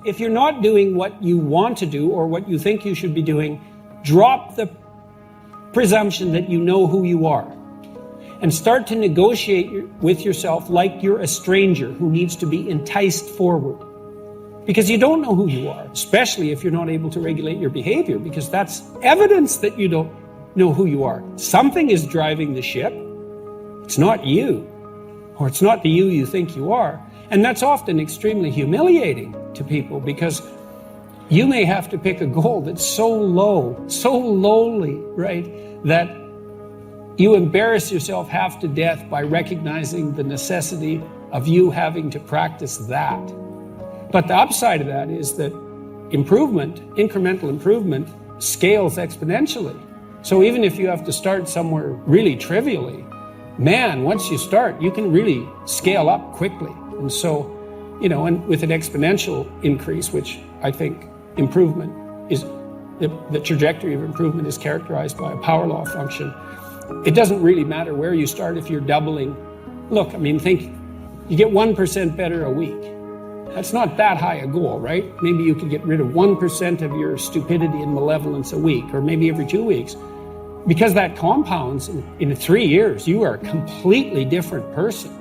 if you're not doing what you want to do or what you think you should be doing, drop the presumption that you know who you are and start to negotiate with yourself like you're a stranger who needs to be enticed forward. Because you don't know who you are, especially if you're not able to regulate your behavior, because that's evidence that you don't know who you are. Something is driving the ship. It's not you, or it's not the you think you are. And that's often extremely humiliating to people, because you may have to pick a goal that's so low, so lowly, right, that you embarrass yourself half to death by recognizing the necessity of you having to practice that. But the upside of that is that improvement, incremental improvement, scales exponentially. So even if you have to start somewhere really trivially, man, once you start, you can really scale up quickly. And so, and with an exponential increase, which I think improvement is, the trajectory of improvement is characterized by a power law function. It doesn't really matter where you start if you're doubling. Look, think you get 1% better a week. That's not that high a goal, right? Maybe you could get rid of 1% of your stupidity and malevolence a week, or maybe every 2 weeks. Because that compounds, in 3 years, you are a completely different person.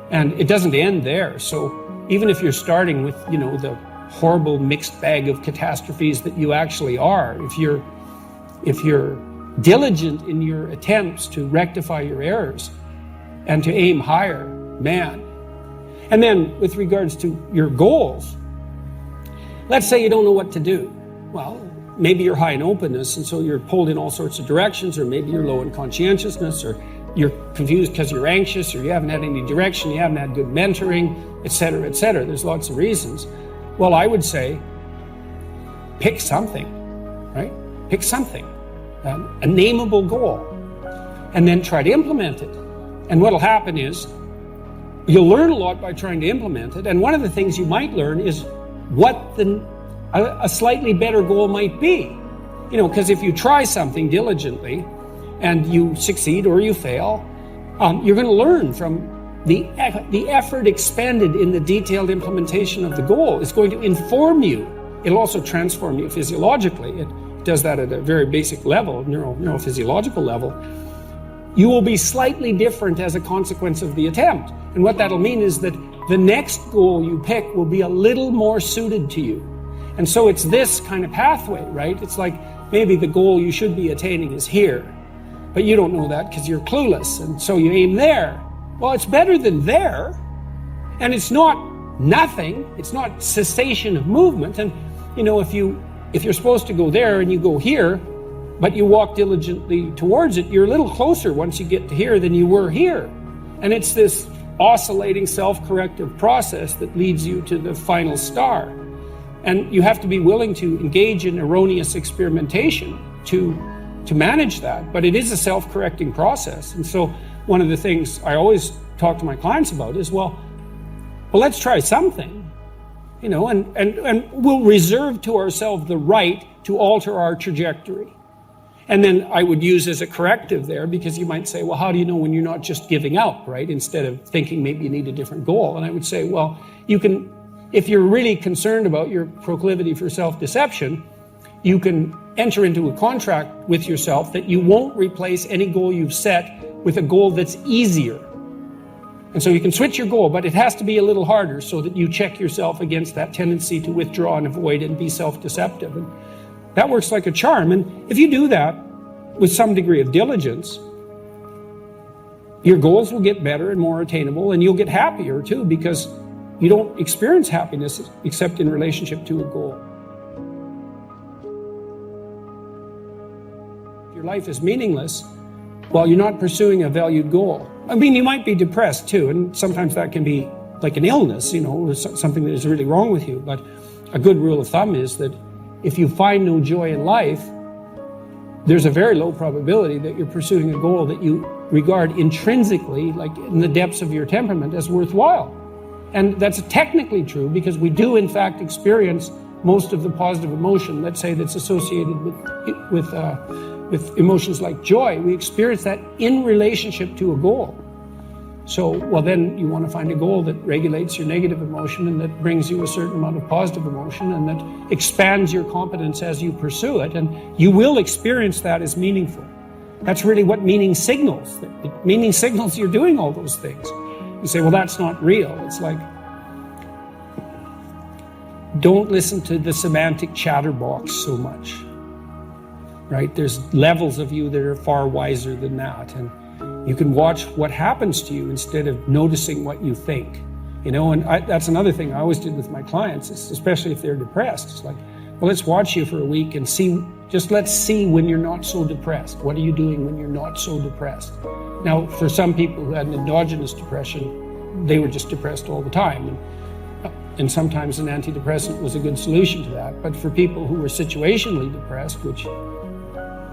And it doesn't end there. So even if you're starting with, the horrible mixed bag of catastrophes that you actually are, if you're diligent in your attempts to rectify your errors and to aim higher, man. And then with regards to your goals, let's say you don't know what to do. Well, maybe you're high in openness, and so you're pulled in all sorts of directions, or maybe you're low in conscientiousness, or you're confused because you're anxious, or you haven't had any direction, you haven't had good mentoring, etc., etc. There's lots of reasons. Well, I would say, pick something, right? Pick something, a nameable goal, and then try to implement it. And what'll happen is, you'll learn a lot by trying to implement it. And one of the things you might learn is what a slightly better goal might be. Because if you try something diligently and you succeed or you fail, you're going to learn from the effort expended in the detailed implementation of the goal is going to inform you. It'll also transform you physiologically. It does that at a very basic level, neurophysiological level. You will be slightly different as a consequence of the attempt. And what that'll mean is that the next goal you pick will be a little more suited to you. And so it's this kind of pathway, right? It's like maybe the goal you should be attaining is here, but you don't know that because you're clueless. And so you aim there. Well, it's better than there. And it's not nothing. It's not cessation of movement. And, if you're supposed to go there and you go here, but you walk diligently towards it, you're a little closer once you get to here than you were here. And it's this oscillating self-corrective process that leads you to the final star. And you have to be willing to engage in erroneous experimentation to manage that. But it is a self-correcting process. And so one of the things I always talk to my clients about is, well, let's try something. And we'll reserve to ourselves the right to alter our trajectory. And then I would use as a corrective there, because you might say, well, how do you know when you're not just giving up, right? Instead of thinking maybe you need a different goal. And I would say, well, you can, if you're really concerned about your proclivity for self-deception, you can enter into a contract with yourself that you won't replace any goal you've set with a goal that's easier. And so you can switch your goal, but it has to be a little harder so that you check yourself against that tendency to withdraw and avoid and be self-deceptive. And that works like a charm. And if you do that with some degree of diligence, your goals will get better and more attainable, and you'll get happier too, because you don't experience happiness except in relationship to a goal. If your life is meaningless while you're not pursuing a valued goal, you might be depressed too, and sometimes that can be like an illness, something that is really wrong with you. But a good rule of thumb is that if you find no joy in life, there's a very low probability that you're pursuing a goal that you regard intrinsically, like in the depths of your temperament, as worthwhile. And that's technically true, because we do in fact experience most of the positive emotion, let's say, that's associated with emotions like joy. We experience that in relationship to a goal. So, well, then you want to find a goal that regulates your negative emotion and that brings you a certain amount of positive emotion and that expands your competence as you pursue it. And you will experience that as meaningful. That's really what meaning signals. Meaning signals you're doing all those things. You say, well, that's not real. It's like, don't listen to the semantic chatterbox so much, right? There's levels of you that are far wiser than that. And you can watch what happens to you instead of noticing what you think, you know, and that's another thing I always did with my clients, especially if they're depressed. It's like, well, let's watch you for a week and let's see when you're not so depressed. What are you doing when you're not so depressed? Now, for some people who had an endogenous depression, they were just depressed all the time. And sometimes an antidepressant was a good solution to that. But for people who were situationally depressed, which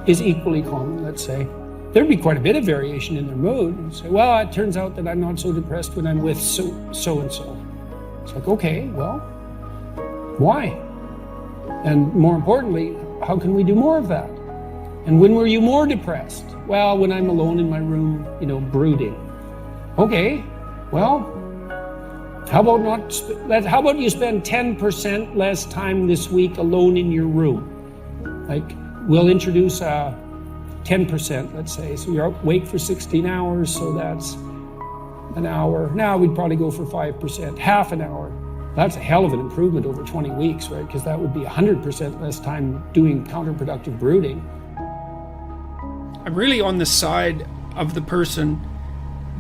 is equally common, let's say, there'd be quite a bit of variation in their mood. And say, well, it turns out that I'm not so depressed when I'm with so-and-so. It's like, okay, well, why? And more importantly, how can we do more of that? And when were you more depressed? Well, when I'm alone in my room, you know, brooding. Okay, well, how about you spend 10% less time this week alone in your room? Like, we'll introduce 10%, let's say. So you're awake for 16 hours, so that's an hour. Now we'd probably go for 5%, half an hour. That's a hell of an improvement over 20 weeks, right? Because that would be 100% less time doing counterproductive brooding. I'm really on the side of the person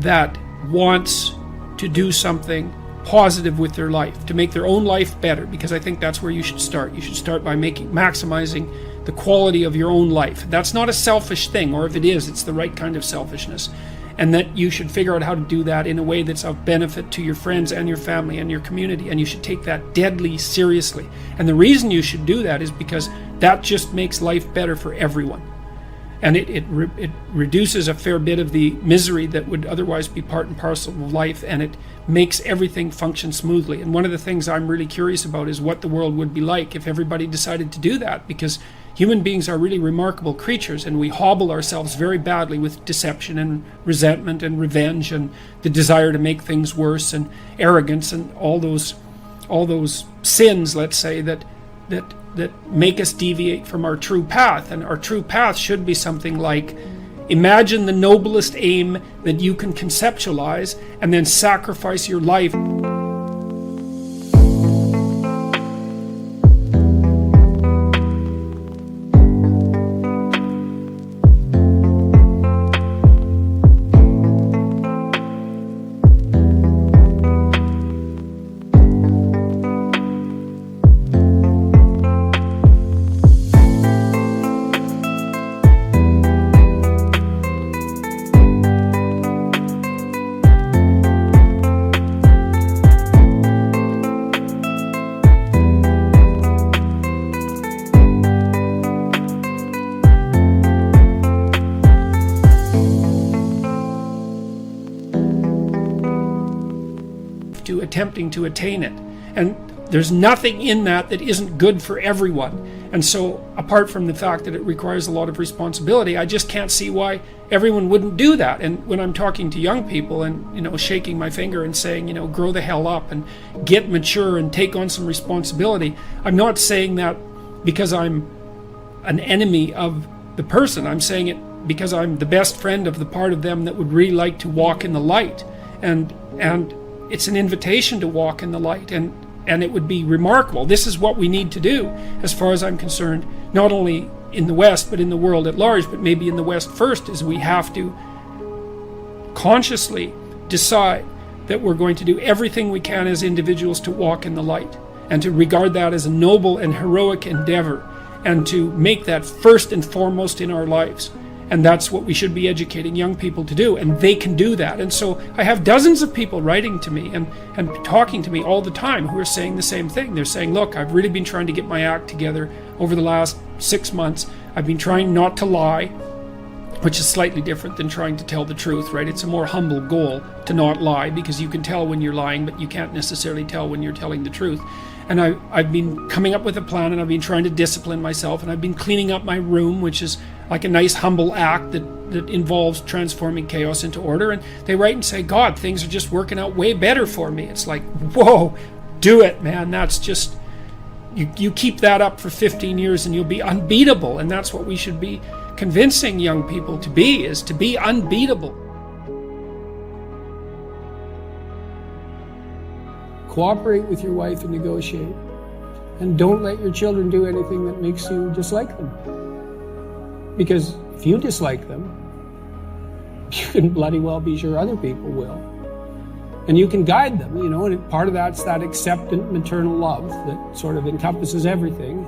that wants to do something positive with their life, to make their own life better, because I think that's where you should start. You should start by maximizing the quality of your own life. That's not a selfish thing, or if it is, it's the right kind of selfishness. And that you should figure out how to do that in a way that's of benefit to your friends and your family and your community, and you should take that deadly seriously. And the reason you should do that is because that just makes life better for everyone. And it reduces a fair bit of the misery that would otherwise be part and parcel of life, and it makes everything function smoothly. And one of the things I'm really curious about is what the world would be like if everybody decided to do that, because human beings are really remarkable creatures, and we hobble ourselves very badly with deception and resentment and revenge and the desire to make things worse and arrogance and all those sins, let's say, that make us deviate from our true path. And our true path should be something like, imagine the noblest aim that you can conceptualize and then sacrifice your life. To attempting to attain it. And there's nothing in that isn't good for everyone. And so, apart from the fact that it requires a lot of responsibility, I just can't see why everyone wouldn't do that. And when I'm talking to young people and, you know, shaking my finger and saying, you know, grow the hell up and get mature and take on some responsibility, I'm not saying that because I'm an enemy of the person. I'm saying it because I'm the best friend of the part of them that would really like to walk in the light. And it's an invitation to walk in the light, and it would be remarkable. This is what we need to do, as far as I'm concerned, not only in the West, but in the world at large, but maybe in the West first, is we have to consciously decide that we're going to do everything we can as individuals to walk in the light, and to regard that as a noble and heroic endeavor, and to make that first and foremost in our lives. And that's what we should be educating young people to do, and they can do that. And so I have dozens of people writing to me and talking to me all the time who are saying the same thing. They're saying, look, I've really been trying to get my act together over the last 6 months. I've been trying not to lie, which is slightly different than trying to tell the truth, right? It's a more humble goal to not lie, because you can tell when you're lying, but you can't necessarily tell when you're telling the truth. And I've been coming up with a plan, and I've been trying to discipline myself, and I've been cleaning up my room, which is like a nice humble act that involves transforming chaos into order. And they write and say, God, things are just working out way better for me. It's like, whoa, do it, man. That's just, you keep that up for 15 years and you'll be unbeatable. And that's what we should be convincing young people to be, is to be unbeatable. Cooperate with your wife and negotiate. And don't let your children do anything that makes you dislike them. Because if you dislike them, you can bloody well be sure other people will. And you can guide them, and part of that's that acceptant maternal love that sort of encompasses everything.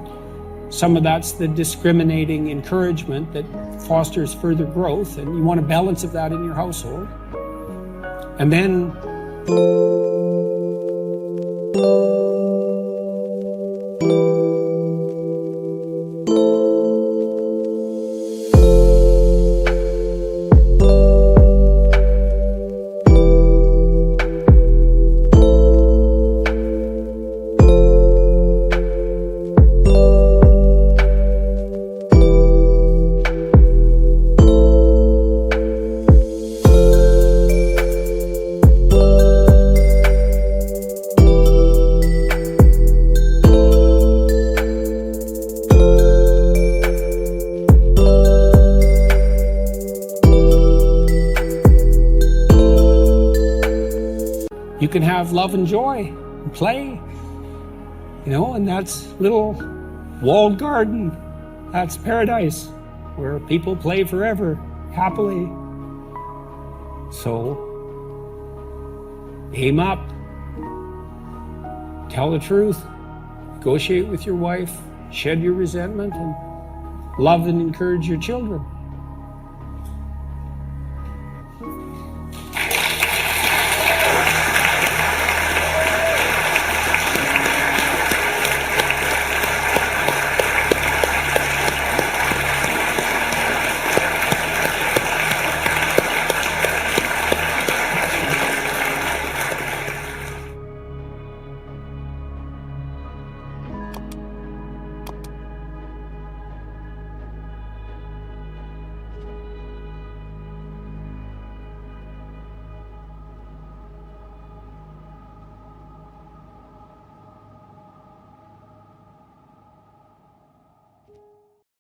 Some of that's the discriminating encouragement that fosters further growth, and you want a balance of that in your household. And then you can have love and joy and play, and that's little walled garden. That's paradise where people play forever, happily. So aim up, tell the truth, negotiate with your wife, shed your resentment, and love and encourage your children.